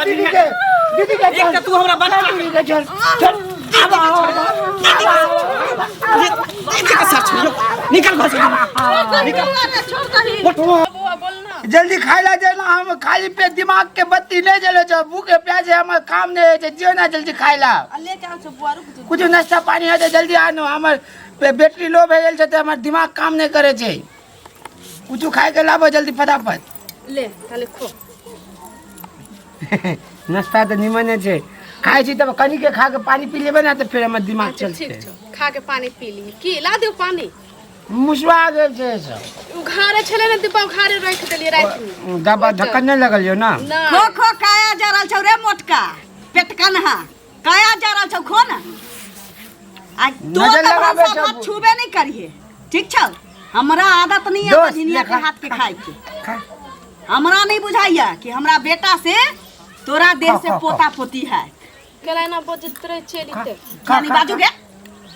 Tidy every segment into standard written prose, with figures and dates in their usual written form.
दीदी के एक तू हमरा बना दीदी के चल चल दीदी के साथ निकल घर से निकल जल्दी खाइला देना हम खाली पे दिमाग के बत्ती नहीं जले छ भूखे प्यासे हम काम नहीं है जियो ना जल्दी खाइला कुछ नाश्ता पानी है जल्दी आनो हमर बैटरी लो भे गेल छ त हमर दिमाग काम नहीं करे छै कुछ खाए के लाबो जल्दी फटाफट ले खाली खो नाश्ता तो निमन छै खाए छी तब कनी के खा के पानी पी लेबे ना तो फिर हमर दिमाग चलते खा के पानी पी ली की ला दियो पानी मुसवा गेल छै सब उघारे छले ने दीपा उघारे रख देलिए रात में दबा ढक्कन नहीं लगल यो ना खो खो काया जरल छौ रे मोटका पेटकनहा काया जरल छौ खो ना आ तो हाथ छूबे नहीं करिए ठीक छौ हमरा आदत नहीं है बझनिया के हाथ के खाए के हमरा नहीं बुझाइया कि हमरा बेटा से तोरा देह से पोता पोती है केना बोजत रहे छेली खानी बाजू के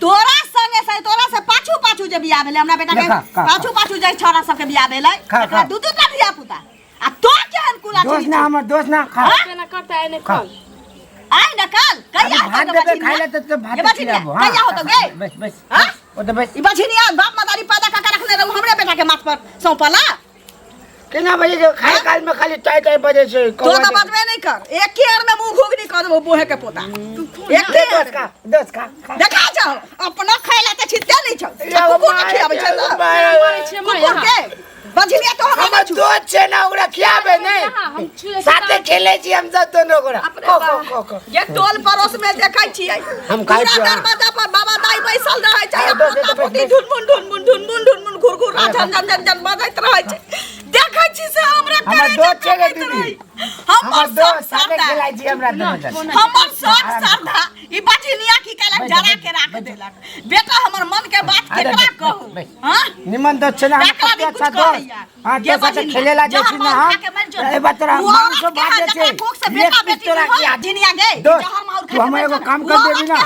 तोरा संगे से तोरा से पाछू पाछू जे बियाह भेले हमरा बेटा के पाछू पाछू जे छोरा सब के बियाह भेले एकरा दू दू टा धिया पुता आ तो केहन कुला छी दोस्त ना हमर दोस्त ना खा केना करता है ने कल आई न कल कहिया भात देबे खाइला त भात खिलाबो कहिया होतो गे बस बस हां ओ त बस ई बछिनिया बाप मदारी पैदा का रखने रहू हमरे बेटा के माथ पर सौंपला केना बजे जो खाए काल में खाली टाई टाई बजे छै तो त बातबे नहीं कर एक केर में मुंह घुगनी कर देबो बोहे के पोता एक केर दस का देखा जाओ अपना खाइला त छिते नहीं छौ कुकुर के खियाबै छै कुकुर के बछिनिया तो हमर दोस्त छै ना ओकरा खियाबे नहीं साथे खेले छी हम सब दोनों गोरा ये टोल पड़ोस में देखै छियै हम खाइ छी दरवाजा पर बाबा दाई बैसल रहै छै पोता पोती ढुनमुन घुरघुर झन झन झन झन बजैत रहै छै देखै छी से हमरा हमर दोस्त छै गे दीदी हमर दोस्त साथे खेलाइ छी हमरा दोनों हमर शौक श्रद्धा ई बछिनिया की कहलक जरा के राख देलक बेटा हमर मन के बात केकरा कहू हां निमन दोस्त छै ना हम सबसे अच्छा दोस्त हां के साथे खेलेला जे छी ना हम ए बतरा मांग से बात छै बेटा बेटी तोरा की आदिनिया गे तू हम एगो काम कर देबी ना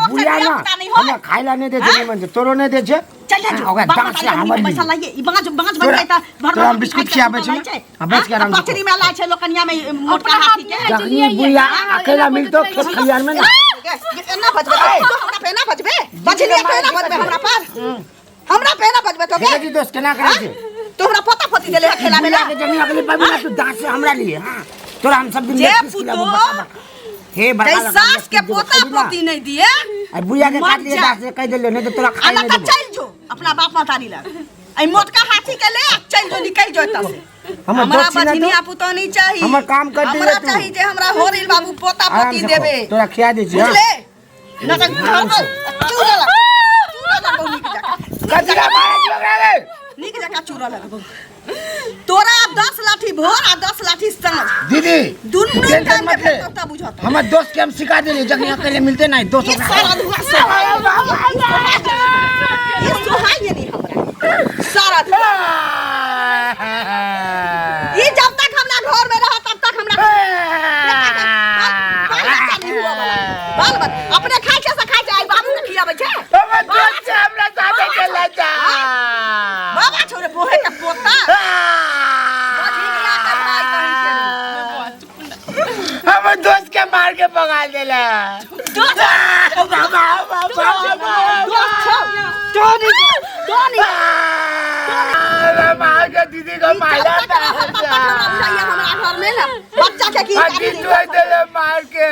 बुया ना हम खाइला नहीं दे छै निमन तोरो नहीं दे छै चल जा ओगा डांस से हमर पैसा लाइए ई बांच बन जाता भर हम बिस्कुट खियाबै छी हां बस के आराम से पथरी में ला छै लोकनिया में मोटका हाथी के जखनी बुया अकेला मिलतो खेत खलियान में ना ना बजबे हमरा पे ना बजबे बजलिए पे ना बजबे हमरा पे ना बजबे तो के जी दोस्त केना करे छै तो हमरा पोता पोती देले खेला में के जमीन अगली पाबी ना तू दांत से हमरा लिए हां तोरा हम सब दिन हे बता सास के पोता पोती नहीं दिए आ बुया के काट लिए दांत से कह देले नहीं तो तोरा खाए नहीं देबो चल जो अपना बाप मातारी लग आई मोटका हाथी के ले चल जो निकल जो एता से हमरा बछिनिया पुतो नहीं चाहिए हमर काम कर दे हमरा चाहिए जे हमरा होरिल बाबू पोता पोती देबे तोरा खिया दे छी बुझले ना तो चूरा कजरा मारे जोगरा रे निक जका चूरा लगबो तोरा 10 लाठी भोर आ 10 लाठी सांझ दीदी दुन्नु टाइम के तब बुझत हमर दोस्त के हम सिखा देली जखनी अकेले मिलते नहीं दोस्त सारा धुआ ये सुहाई नहीं हमरा सारा धुआ ये जब तक हमरा घर में रहा तब तक हमरा बाल बाल अपने खाइ छै से खाइ छै आई बाबू के खियाबै छै हमर दोस्त से हमरा साथे खेला जा बाबा छोरे बोहे के पोता हमर दोस्त के मार के भगा देला मार के दीदी को मारा बच्चा के मार के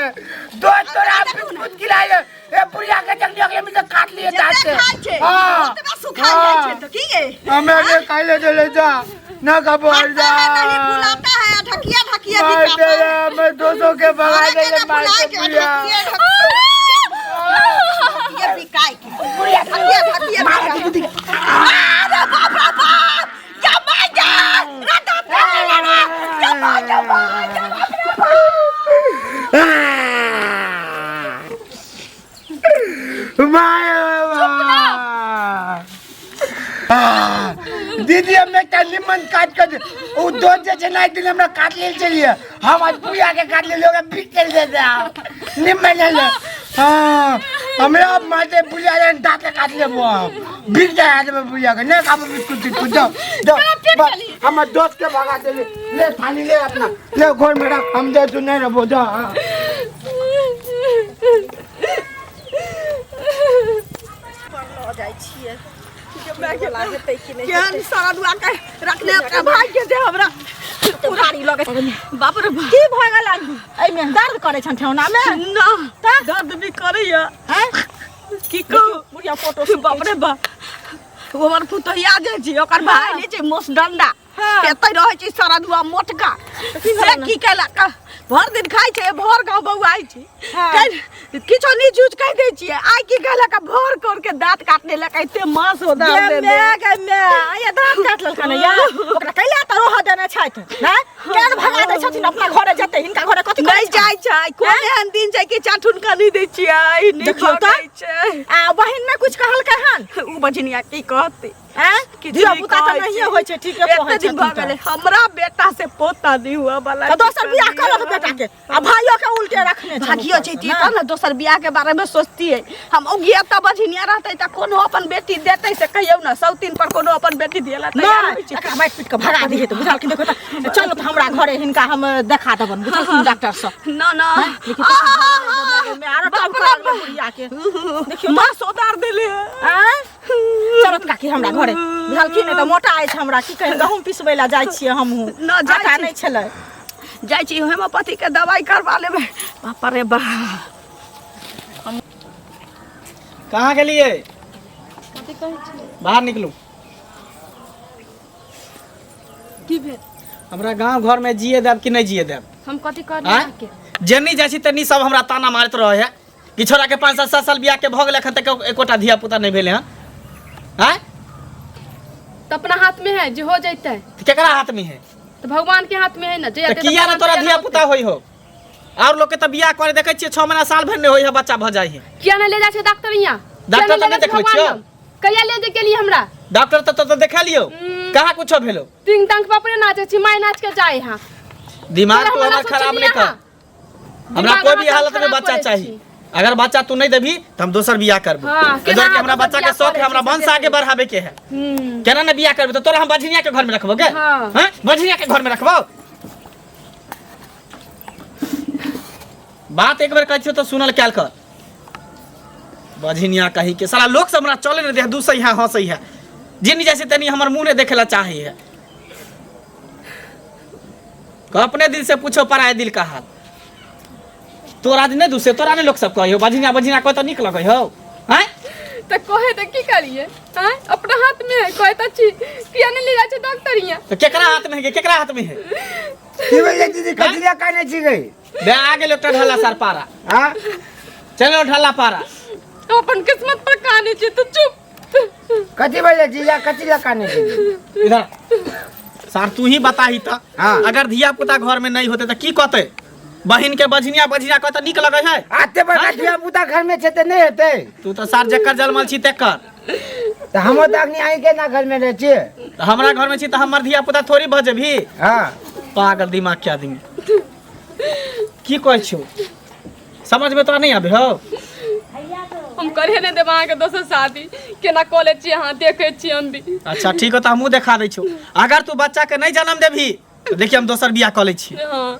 दोस्त तोरा बिस्कुट खिलाए ए पुरिया के चटनी अगले में काट लिए दांत से हां सुखा जाय छै तो की गे हमें के खाइले चले जा ना कबो हट जा नहीं बुलाता है ढकिया ढकिया भी तेरा मैं दोस्तों के भगा देले मार के पुरिया ये भी काय की पुरिया ढकिया ढकिया मार के दीदी अरे बाप रे बाप या माजा रटा या माजा दीदी हमने निमन काट कर वो दोस्त जैसे नहीं दिल हमरा काट ले चलिए हम आज पूजा के काट ले लोग बिक कर देते निमन ले हां हमरा माते बुलिया रे दांत काट लेबो बिक जाए आदमी बुलिया के नहीं खाबो बिस्कुट दो हम दोस्त के भगा दे ले थाली ले अपना ले घर में रख हम दे तू नहीं रबो जा हो जाइ छिए हमरा के लागे तै कि नहीं केहन सारा दुआ के रखने अपना भाई के दे हमरा पुरानी लगे बाप रे की भ गेल एइ में दर्द करे छन ठेउना में ना दर्द भी करैया हैं की कहू बुढ़िया फोटो से बाप रे बा हमर पुतहिया जे छी ओकर भाई ने छै मोस डंडा एतै रहै छै सारा दुआ मोटका से की केला का भर दिन खाइ छै भर गांव बौआइ छै किछो नी जूझ कह दै छियै आइ की कहला का भर कर के दांत काटने लगा एते मांस हो दा दे मैं आया दांत काट ललका ने या ओकरा कैला त रोह देने छैथ हैं केन भगा दै छथिन अपना घरे जते हिनका घरे कथि नहीं जाइ छै कोन एहन दिन छै कि चाठुन का नहीं दै छियै नहीं खाइ छै आ बहिन में कुछ कहल के हन उ बजनिया की कहते हैं कि धिया पुता त नहीं होय छै ठीक है पहुंच दिन भ गेलै हमरा बेटा से पोता नहीं हुआ वाला तो दोसर बियाह करत बेटा के आ भाइयों के उल्टे रखने छै भागियो छै ती त न दोसर बियाह के बारे में सोचती है हम ओगिया त बजनिया रहतै त कोनो अपन बेटी देतै से कहियो न सौतीन पर कोनो अपन बेटी देला तैयार होय छै एकरा माइट पीट के भगा दिए त बुझाल कि देखो त चलो त हमरा घरे हिनका हम देखा देबन बुझल कि डॉक्टर सब ना ना मैं आरो काम कर बुढ़िया के देखियो मां सोदार देले हैं चलो त काकी हमरा घरे बुझल कि न त मोटा आइ छै हमरा की कहि गहूम पिसबै ला जाइ छियै हमहु न जाता नै छलै जाइ छी होम्योपैथी के दवाई करवा लेबै बाप रे बा कहाँ गेलिए कथि कहै छी बाहर निकलू की भेल हमरा गांव घर में जिए देब कि नहीं जिए देब हम कथि करना के जेनी जासी तनी सब हमरा ताना मारत रहे है कि छोरा के 5-7 साल बियाह के भग लेखन तक एकोटा धिया पुता नहीं भेले हैं हैं त अपना हाथ में है जो हो जैते केकरा हाथ में है तो भगवान के हाथ में है ना जे त किया ना तोरा धिया पुता होई हो और लोग के त बियाह करे देखे छिए 6 महीना साल भर ने होई है बच्चा भ जाई है किया ना ले जा छै डॉक्टर यहां डॉक्टर त नहीं देखबै छियो कहिया ले जे गेली हमरा डॉक्टर तो देखा लियो कहाँ कुछो भेलो तिंग तंग पपरे नाचे छी माय नाच के जाए हां दिमाग तो हमर खराब नहीं कर हमरा कोई भी हालत में बच्चा चाहिए अगर बच्चा तू नहीं देबी तो हम दोसर बियाह करबो इधर के हमरा बच्चा के शौक है हमरा वंश आगे बढ़ावे के है केना ने बियाह करबे तो तोरा हम बझनिया के घर में रखबो के हैं बझनिया के घर में रखबो बात एक बार कहछो तो सुनल क्याल कर बझनिया कही के साला लोग सब हमरा चले न दे दूसई है हंसई है जिन जैसे तनी हमर मुंह ने देखेला चाहे है को अपने दिल से पूछो पराए दिल का हाल तोरा ने दूसरे तोरा ने लोग सब कहियो बझनिया बझनिया को तो निक लगै हो हैं त कहे त की करिए हैं अपना हाथ में है कहे त छी किया ने ले जा छै डॉक्टर यहां तो केकरा हाथ में है केकरा हाथ में है की बोले दीदी कचरिया काने छी गई बे आगे लोग ढाला सर पारा हां चलो ढाला पारा अपन किस्मत पर काने छी तो चुप कथि बोले जीजा कचरिया काने छी इधर सर तू ही बताही त हाँ। अगर धिया पुता घर में नहीं होते तो की कहते बहिन के बझनिया बझनिया कहते निक लगे है आते पर धिया पुता घर में छै त नहीं हेतै तू तो सार जक्कर जलमल छी तेकर त हमो त अग्नि आई के ना घर में रह छिए तो हमरा घर में छी तो हमर धिया पुता थोड़ी भजे भी हां पागल दिमाग के आदमी की कहै छौ समझ में तो नहीं आबे हो हम करे ने देबा के दोसर शादी केना कॉलेज छी हां देखे छी हम भी अच्छा ठीक हो तो हमहू देखा दै छौ अगर तू बच्चा के नहीं जन्म देबी तो देखिए हम दोसर बियाह क लै छी हां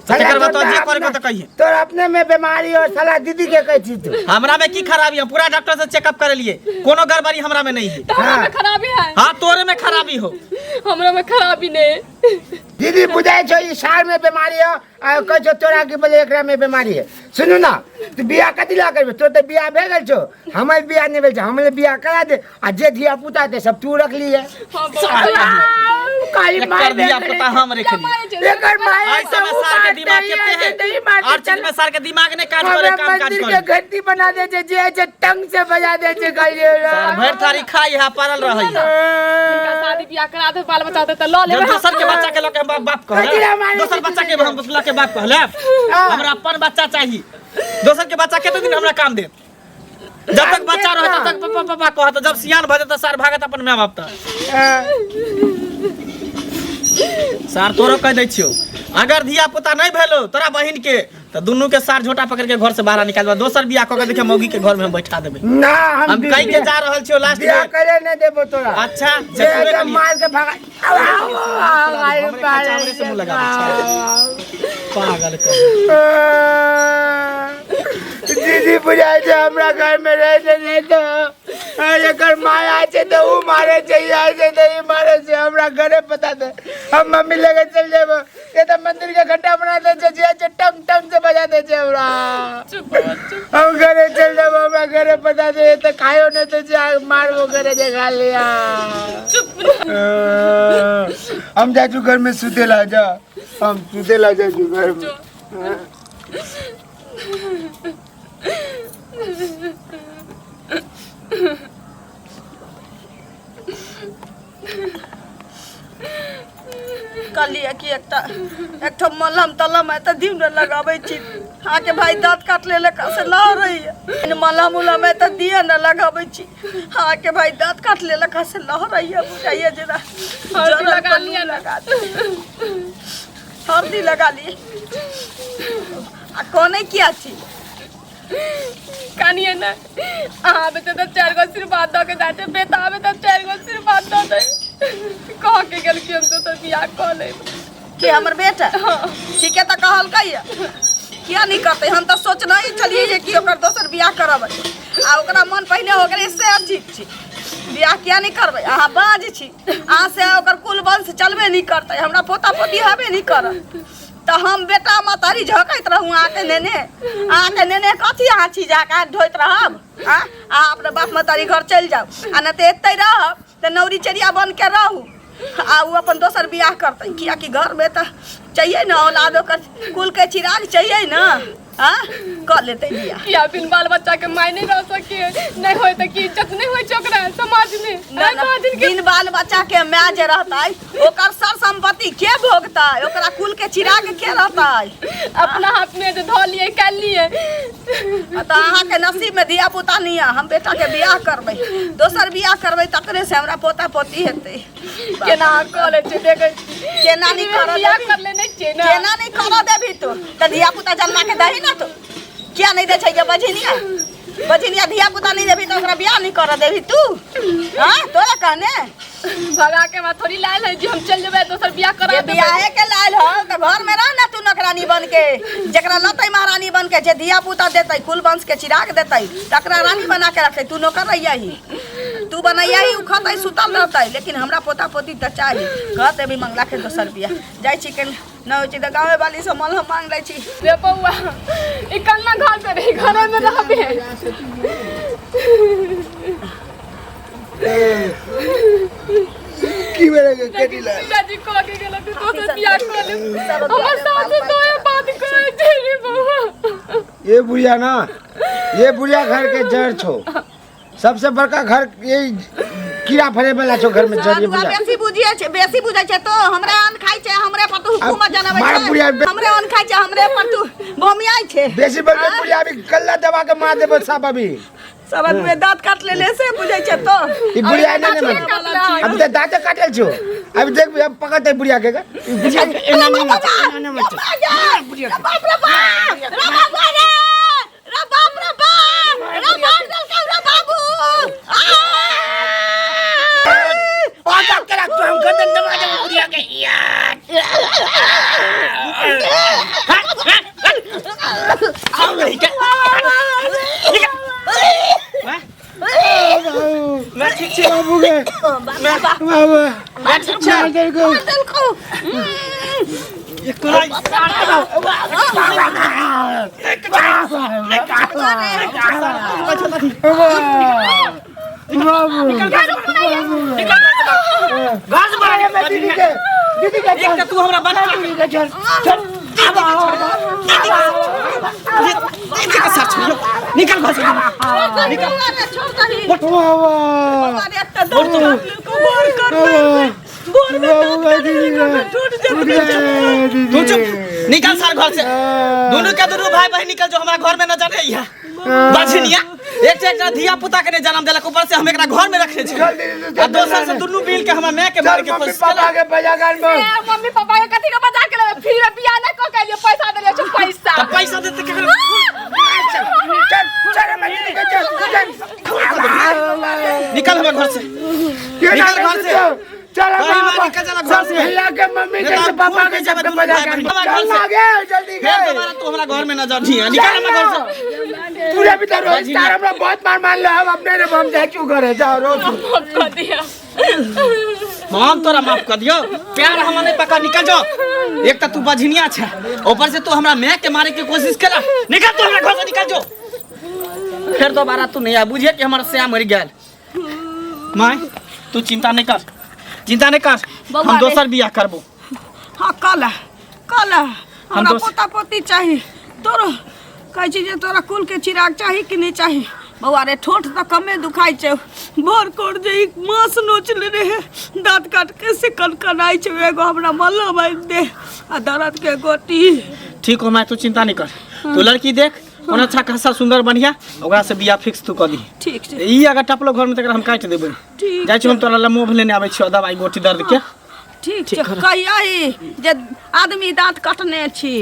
तेकर बाद तो जे करे को तो कहिए तोर अपने में बीमारी और साला दीदी के कहै छी तू हमरा में की खराबी है पूरा डॉक्टर से चेकअप कर लिए कोनो गड़बड़ी हमरा में नहीं है तो हमरा में खराबी है हां तोरे में खराबी हो हमरा में खराबी नहीं दीदी बुझाई छो ई साल में बीमारी है आ कहै छो तोरा की बोले एकरा में बीमारी है सुनु ना तू बियाह कथि ला करबे तो बियाह भे गेल छो हमर बियाह नहीं भेल छ हमरे बियाह करा दे आ जे धिया पुता ते सब तू रख लिए काली मार धिया पुता हम रख लिए एकर माय ऐसे में सार के दिमाग केते है और चीज में सार के दिमाग ने काज करे काम काज मंदिर करे के घंटी बना दे जे टंग से बजा दे जे गाली सार भर थारी खाई है परल रहै इनका शादी बियाह करा दे बाल बच्चा त ल ले दोसर के बच्चा के लोग बाप कहले दोसर बच्चा के हम लोग के बाप कहले हमरा अपन बच्चा चाहिए दोसर के बच्चा केते दिन हमरा काम दे जब तक बच्चा रहे तब तक पापा पापा कहत जब सियान भ जात सार भागत अपन माय बाप त सार तोरो कह दै छियो अगर धिया पुता नहीं भेलो तोरा बहिन के तो दुनू के सार झोटा पकड़ के घर से बाहर निकाल दोसर बियाह क के देखे मौगी के घर में हम बैठा देबे ना हम कह के जा रहल छियो लास्ट बियाह करे नहीं देबो तोरा अच्छा जे मार के भागा चामड़े से मुंह लगा पागल कर दीदी बुझाई छे हमरा घर में रह दे नहीं तो एकर माया छे तो ऊ मारे छे या छे तो ई मारे छे हमरा घरे पता दे हम मम्मी लेके चल जेबो ये तो मंदिर के घंटा बना दे छे जे टंग टंग से बजा दे छे हमरा हम घरे चल जेबो हमरा घरे पता दे तो खायो नहीं तो जा मारबो घरे जे खा लिया हम जाजू घर में सुतेला जा हम सुतेला जाजू घर में कहलिए कि एक मलहम तलम है तो दिन में लगावे छी आके भाई दांत काट ले से ला रही है मलहम उलम है तो दिए न लगावे छी आके भाई दांत काट ले से ला रही है बुझाइए जरा हल्दी लगा लिया हल्दी लगा लिए आ कोने किया छी कानिए ना आबे तो 4 गो सिर बात दो के जाते बेटा आबे तो 4 गो सिर बात दो दे कह के गेल कि हम तो बियाह क ले कि हमर बेटा ठीक है त कहल कहिया किया नहीं करते हम तो सोचना ही चलिए जे कि ओकर दोसर बियाह करब आ ओकरा मन पहले हो गेल इससे ठीक छी बियाह किया नहीं करबे अहाँ बाज छी अहाँ से ओकर कुल वंश चलबे नहीं करते हमरा पोता पोती हबे नहीं करत तो हम बेटा मतारी झोकैत रहूँ आके नेने कथी अहाँ चीज आके ढोइत रहब अहाँ अपने बाप मतारी घर चल जाओ आ न तो एते रहब तो नौरी चरिया बन के रहू आ वो अपन दोसर बियाह करते किया कि घर में तो चाहिए ना औलाद ओकर कुल के चिराग चाहिए ना हाँ कर लेते बियाह किया बिन बाल बच्चा के माय नहीं रह सके नहीं होय त की इज्जत नहीं होय चोकरा समाज में बिन बाल बच्चा के माय जे रहतै ओकर सर संपत्ति के भोगतै ओकरा कुल के चिराग के रहतै अपना हाथ में जो धो लिए काल लिए त अहाँ के नसीब में दिया पुता नहीं है हम बेटा के बियाह करबै दोसर बियाह करबै तकरे से हमरा पोता पोती हेतै केना कॉलेज देखे केना नहीं कर बियाह कर लेने छे ना केना नहीं कर देबी तो त दिया पुता जन्मा के दही ना तो क्या नहीं दे छै जे बझिनिया धिया पुता नहीं देबी तो ओकरा बियाह नहीं कर देबी तू हां तोरा कहने भगा के मैं थोड़ी लाल है जी हम चल जेबे दोसर बियाह करा ये बियाहे के लाल हो त घर में रह ना तू नौकरानी बन के जकरा लतै महारानी बन के जे धिया पुता देतै कुल वंश के चिराग देतै तकरा रानी बना के रखै तू नौकर रहिया ही तू बनैया ही उखतै सुतल रहतै लेकिन हमरा पोता पोती त चाही कहते भी मंगला के दोसर बियाह जाय छी के न होय छी त गाँव वाली से मलहम मांग लै छी रे बउआ ई कन्ना घर करे घरे में रहबे की मेरे के कटिला दादी को के गेल तू तो बियाह कर ले हमर सास तो ये बात करे तेरी बउआ ये बुढ़िया ना ये बुढ़िया घर के जड़ छो सबसे बड़का घर ये कीड़ा फरे वाला छो घर में जड़ ये बुढ़िया बेसी बुझे छे तो हमरा अन खाइ छे हमरे पर तू हुकुमत जानबै छे हमरे अन खाइ छे हमरे पर तू भोमियाई छे बेसी बड़के बुढ़िया अभी कल्ला दबा के मार देबो सब अभी सब में दांत काट ले से बुझे छे तो ई बुढ़िया ने अब त दांत काटल छो अब देख अब पकड़ते बुढ़िया के ई बुढ़िया एना नहीं मत बुढ़िया बाप रे बाप रे बाप रे बाप रे बाप रे मार दल के रे बाबू आ तक करा तू हम गर्दन दबा दे बुढ़िया के यार आओ नहीं के मैं ठीक से बाबू के बाबू मैं ठीक से दल को ये कोई घास मारे में दीदी के एक तू हमरा बना चल दीदी के साथ छोड़ निकल घर से निकल छोड़ दही हमारे एक तो दो को गोर कर गोर में टूट तू चुप निकल सार घर से दोनों के दोनों भाई बहन निकल जो हमारा घर में न जाने या बाझनिया एक से एक धिया पुता के ने जन्म देलक, ऊपर से हम एकरा घर में रखे छी आ दोसर से दुनू मिल के हमरा माय के मार के कोशिश पापा के बजागान में मम्मी पापा के कथी के बजा के लेबे, फिर बियाह न क के लिए पैसा देले छ पैसा। त पैसा देते के निकल हमरा घर से, निकल घर से, चल घर से भैया के मम्मी के पापा के सब बजागान चल आगे जल्दी फिर दोबारा तू हमरा घर में न जा धिया, निकल हमरा घर से। पूरे भीतर रोज तार हमरा बहुत मार ले, हम अपने ने हम जाचू करे जाओ रोज माफ कर दिया, हम तोरा माफ कर दियो, प्यार हम नहीं पका, निकल जाओ। एक त तू बझनिया छ, ऊपर से तू हमरा मैं के मारे की कोशिश करा, निकल तू हमरा घर से, निकल जाओ। फिर दोबारा तू नहीं आ, बुझे कि हमारा श्याम मर गया। माय तू चिंता नहीं कर, चिंता नहीं कर, हम दोसर बियाह करबो। हाँ कल हमरा पोता पोती चाहिए, तोरो कहे छी जे तोरा कुल के चिराग चाहिए कि नहीं चाहिए। बउआ रे ठोठ तो कमे दुखाई छै, भोर कोर जे मांस नोच ले रहे, दांत काट के से कनकनाई छै, एगो हमरा मल्ला बांध दे आ दर्द के गोटी। ठीक हो, मैं तू चिंता नहीं कर, तू लड़की देख ओना अच्छा खासा सुंदर बढ़िया, ओकरा से बियाह फिक्स तू कर दी। ठीक छै, ई अगर टपलो घर में तकरा हम काट देबै। ठीक जाय छी हम तोरा लमो भले ने आबै छियो दवाई गोटी दर्द के। ठीक छै, कहिया जे आदमी दांत कटने छी